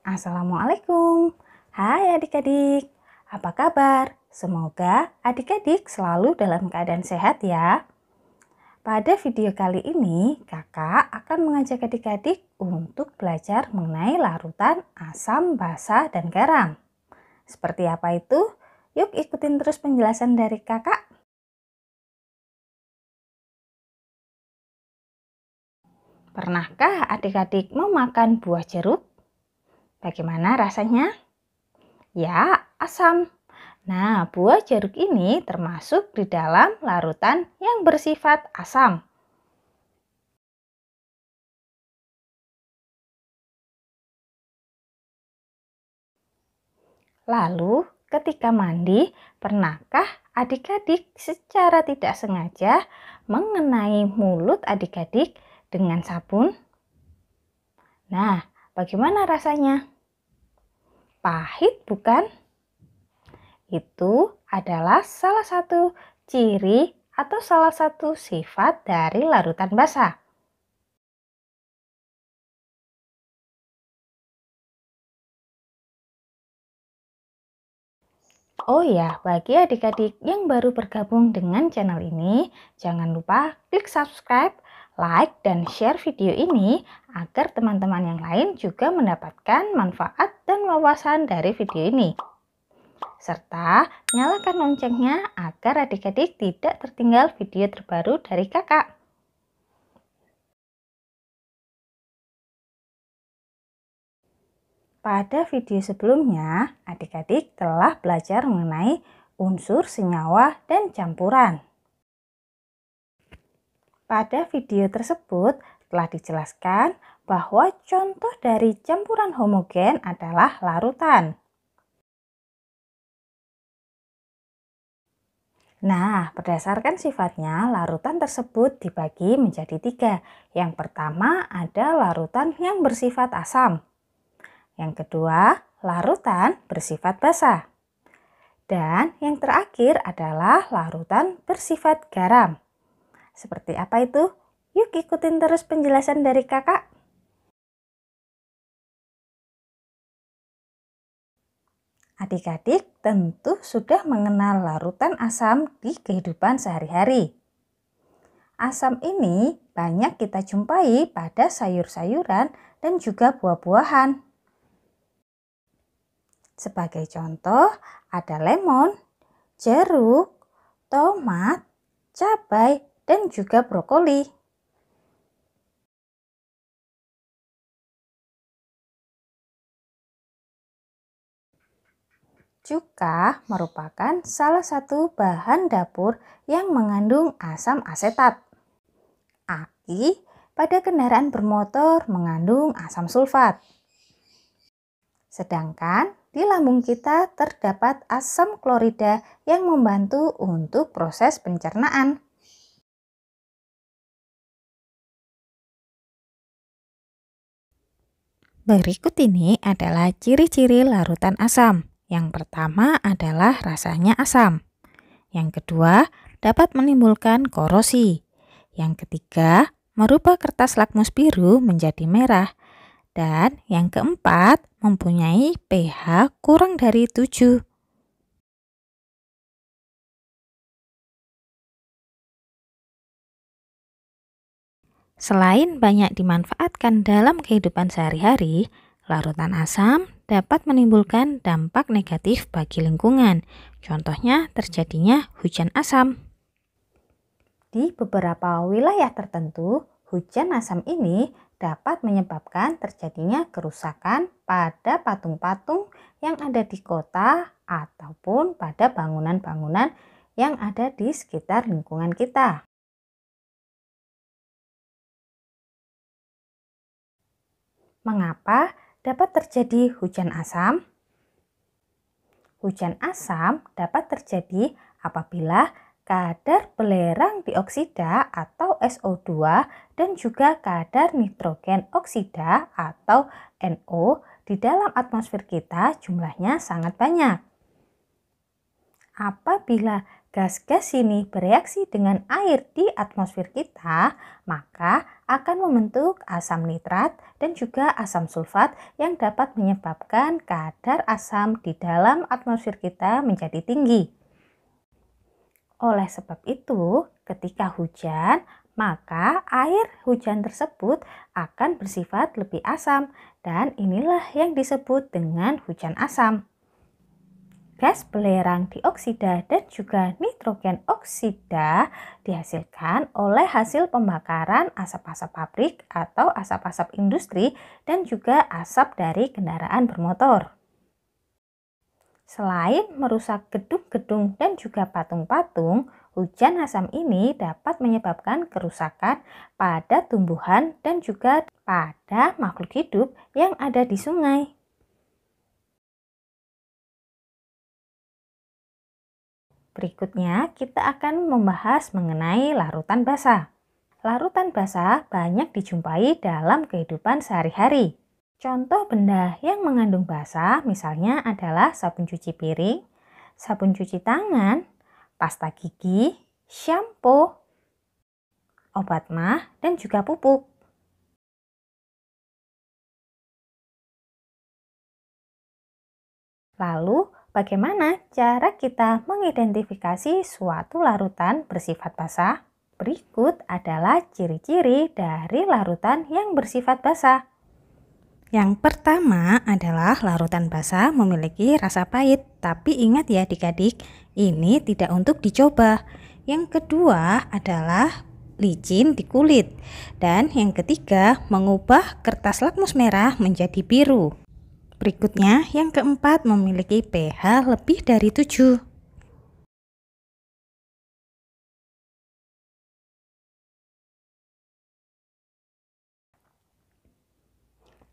Assalamualaikum. Hai adik-adik, apa kabar? Semoga adik-adik selalu dalam keadaan sehat ya. Pada video kali ini, kakak akan mengajak adik-adik untuk belajar mengenai larutan asam, basa, dan garam. Seperti apa itu? Yuk ikutin terus penjelasan dari kakak. Pernahkah adik-adik memakan buah jeruk? Bagaimana rasanya? Ya, asam. Nah, buah jeruk ini termasuk di dalam larutan yang bersifat asam. Lalu, ketika mandi, pernahkah adik-adik secara tidak sengaja mengenai mulut adik-adik dengan sabun? Nah, bagaimana rasanya? Pahit bukan? Itu adalah salah satu ciri atau salah satu sifat dari larutan basah. Oh ya, bagi adik-adik yang baru bergabung dengan channel ini, jangan lupa klik subscribe, like, dan share video ini agar teman-teman yang lain juga mendapatkan manfaat dan wawasan dari video ini. Serta nyalakan loncengnya agar adik-adik tidak tertinggal video terbaru dari kakak. Pada video sebelumnya, adik-adik telah belajar mengenai unsur senyawa dan campuran. Pada video tersebut telah dijelaskan bahwa contoh dari campuran homogen adalah larutan. Nah, berdasarkan sifatnya, larutan tersebut dibagi menjadi 3. Yang pertama ada larutan yang bersifat asam. Yang kedua, larutan bersifat basa. Dan yang terakhir adalah larutan bersifat garam. Seperti apa itu? Yuk ikutin terus penjelasan dari kakak. Adik-adik tentu sudah mengenal larutan asam di kehidupan sehari-hari. Asam ini banyak kita jumpai pada sayur-sayuran dan juga buah-buahan. Sebagai contoh, ada lemon, jeruk, tomat, cabai, dan juga brokoli. Cuka merupakan salah satu bahan dapur yang mengandung asam asetat. Aki pada kendaraan bermotor mengandung asam sulfat. Sedangkan di lambung kita terdapat asam klorida yang membantu untuk proses pencernaan. Berikut ini adalah ciri-ciri larutan asam. Yang pertama adalah rasanya asam. Yang kedua, dapat menimbulkan korosi. Yang ketiga, merubah kertas lakmus biru menjadi merah. Dan yang keempat, mempunyai pH kurang dari 7. Selain banyak dimanfaatkan dalam kehidupan sehari-hari, larutan asam dapat menimbulkan dampak negatif bagi lingkungan. Contohnya terjadinya hujan asam. Di beberapa wilayah tertentu, hujan asam ini dapat menyebabkan terjadinya kerusakan pada patung-patung yang ada di kota ataupun pada bangunan-bangunan yang ada di sekitar lingkungan kita. Mengapa dapat terjadi hujan asam? Hujan asam dapat terjadi apabila kadar belerang dioksida atau SO2 dan juga kadar nitrogen oksida atau NO di dalam atmosfer kita jumlahnya sangat banyak. Apabila gas-gas ini bereaksi dengan air di atmosfer kita, maka akan membentuk asam nitrat dan juga asam sulfat yang dapat menyebabkan kadar asam di dalam atmosfer kita menjadi tinggi. Oleh sebab itu, ketika hujan, maka air hujan tersebut akan bersifat lebih asam dan inilah yang disebut dengan hujan asam. Gas belerang dioksida dan juga nitrogen oksida dihasilkan oleh hasil pembakaran asap-asap pabrik atau asap-asap industri dan juga asap dari kendaraan bermotor. Selain merusak gedung-gedung dan juga patung-patung, hujan asam ini dapat menyebabkan kerusakan pada tumbuhan dan juga pada makhluk hidup yang ada di sungai. Berikutnya, kita akan membahas mengenai larutan basah. Larutan basah banyak dijumpai dalam kehidupan sehari-hari. Contoh benda yang mengandung basah misalnya adalah sabun cuci piring, sabun cuci tangan, pasta gigi, shampoo, obat mah, dan juga pupuk. Lalu, bagaimana cara kita mengidentifikasi suatu larutan bersifat basah? Berikut adalah ciri-ciri dari larutan yang bersifat basah. Yang pertama adalah larutan basah memiliki rasa pahit, tapi ingat ya adik-adik, ini tidak untuk dicoba. Yang kedua adalah licin di kulit. Dan yang ketiga, mengubah kertas lakmus merah menjadi biru. Berikutnya, yang keempat memiliki pH lebih dari 7.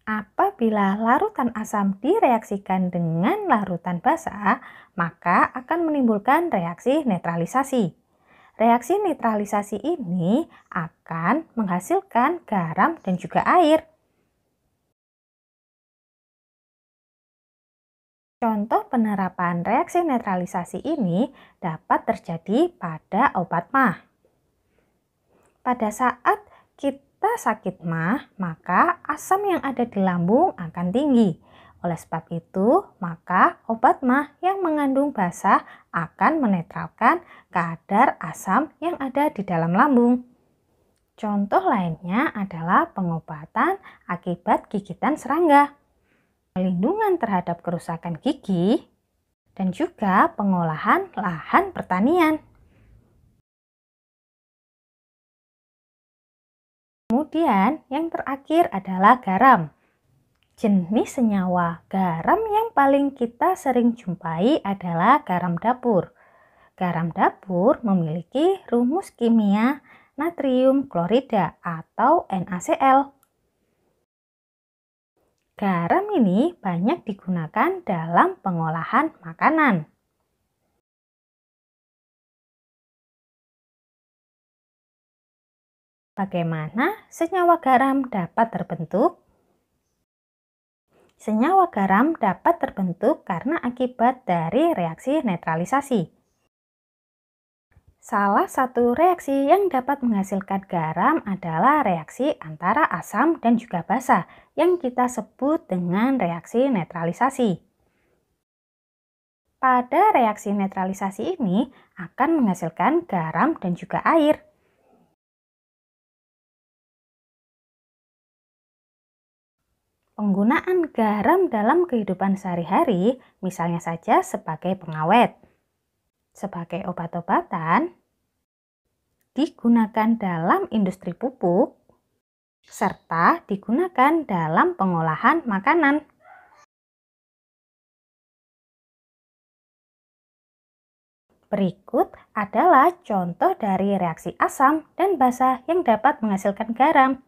Apabila larutan asam direaksikan dengan larutan basah, maka akan menimbulkan reaksi netralisasi. Reaksi netralisasi ini akan menghasilkan garam dan juga air. Contoh penerapan reaksi netralisasi ini dapat terjadi pada obat mah. Pada saat kita sakit mah, maka asam yang ada di lambung akan tinggi. Oleh sebab itu, maka obat mah yang mengandung basah akan menetralkan kadar asam yang ada di dalam lambung. Contoh lainnya adalah pengobatan akibat gigitan serangga, pelindungan terhadap kerusakan gigi, dan juga pengolahan lahan pertanian. Kemudian yang terakhir adalah garam. Jenis senyawa garam yang paling kita sering jumpai adalah garam dapur. Garam dapur memiliki rumus kimia natrium klorida atau NaCl. Garam ini banyak digunakan dalam pengolahan makanan. Bagaimana senyawa garam dapat terbentuk? Senyawa garam dapat terbentuk karena akibat dari reaksi netralisasi. Salah satu reaksi yang dapat menghasilkan garam adalah reaksi antara asam dan juga basa yang kita sebut dengan reaksi netralisasi. Pada reaksi netralisasi ini akan menghasilkan garam dan juga air. Penggunaan garam dalam kehidupan sehari-hari misalnya saja sebagai pengawet, sebagai obat-obatan, digunakan dalam industri pupuk, serta digunakan dalam pengolahan makanan. Berikut adalah contoh dari reaksi asam dan basa yang dapat menghasilkan garam.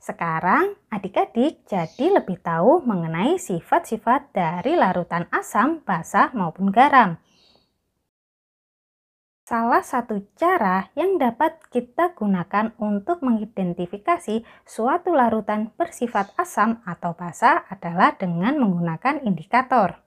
Sekarang, adik-adik jadi lebih tahu mengenai sifat-sifat dari larutan asam, basa, maupun garam. Salah satu cara yang dapat kita gunakan untuk mengidentifikasi suatu larutan bersifat asam atau basa adalah dengan menggunakan indikator.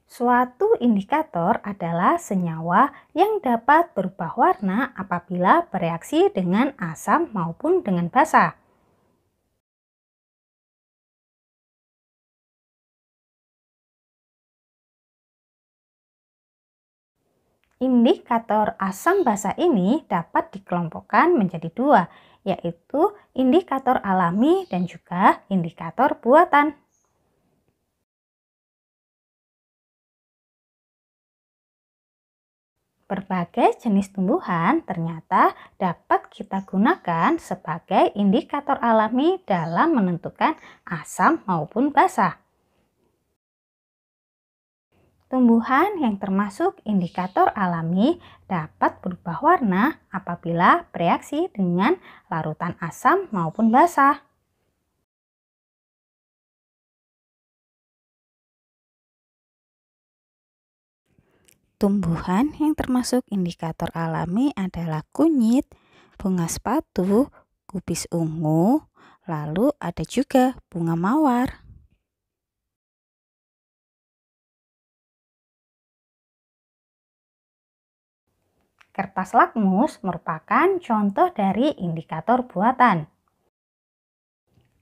Suatu indikator adalah senyawa yang dapat berubah warna apabila bereaksi dengan asam maupun dengan basa. Indikator asam basa ini dapat dikelompokkan menjadi dua, yaitu indikator alami dan juga indikator buatan. Berbagai jenis tumbuhan ternyata dapat kita gunakan sebagai indikator alami dalam menentukan asam maupun basa. Tumbuhan yang termasuk indikator alami dapat berubah warna apabila bereaksi dengan larutan asam maupun basa. Tumbuhan yang termasuk indikator alami adalah kunyit, bunga sepatu, kubis ungu, lalu ada juga bunga mawar. Kertas lakmus merupakan contoh dari indikator buatan.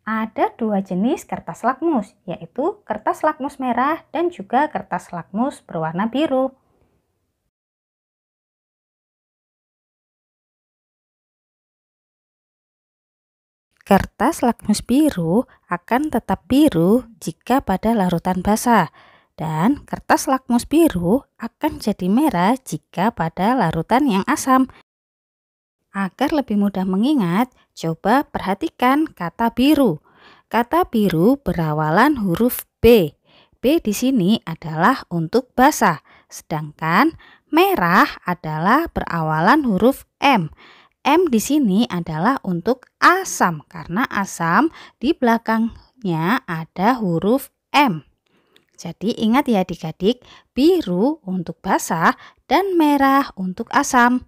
Ada dua jenis kertas lakmus, yaitu kertas lakmus merah dan juga kertas lakmus berwarna biru. Kertas lakmus biru akan tetap biru jika pada larutan basa, dan kertas lakmus biru akan jadi merah jika pada larutan yang asam. Agar lebih mudah mengingat, coba perhatikan kata biru. Kata biru berawalan huruf B. B di sini adalah untuk basa, sedangkan merah adalah berawalan huruf M. M di sini adalah untuk asam karena asam di belakangnya ada huruf M. Jadi ingat ya adik-adik, biru untuk basa dan merah untuk asam.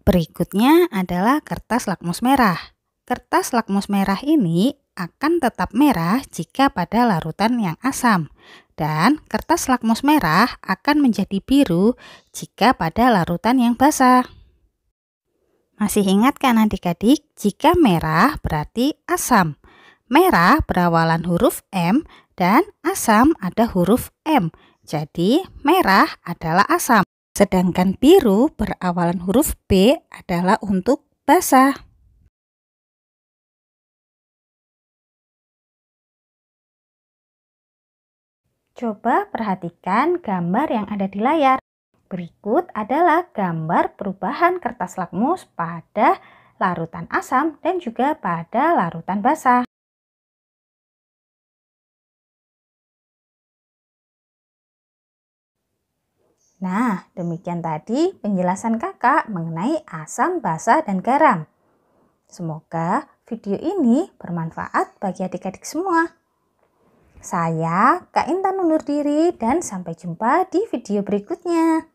Berikutnya adalah kertas lakmus merah. Kertas lakmus merah ini akan tetap merah jika pada larutan yang asam. Dan kertas lakmus merah akan menjadi biru jika pada larutan yang basa. Masih ingat kan adik-adik? Jika merah berarti asam. Merah berawalan huruf M dan asam ada huruf M. Jadi merah adalah asam. Sedangkan biru berawalan huruf B adalah untuk basa. Coba perhatikan gambar yang ada di layar. Berikut adalah gambar perubahan kertas lakmus pada larutan asam dan juga pada larutan basa. Nah, demikian tadi penjelasan kakak mengenai asam, basa, dan garam. Semoga video ini bermanfaat bagi adik-adik semua. Saya, Kak Intan undur diri dan sampai jumpa di video berikutnya.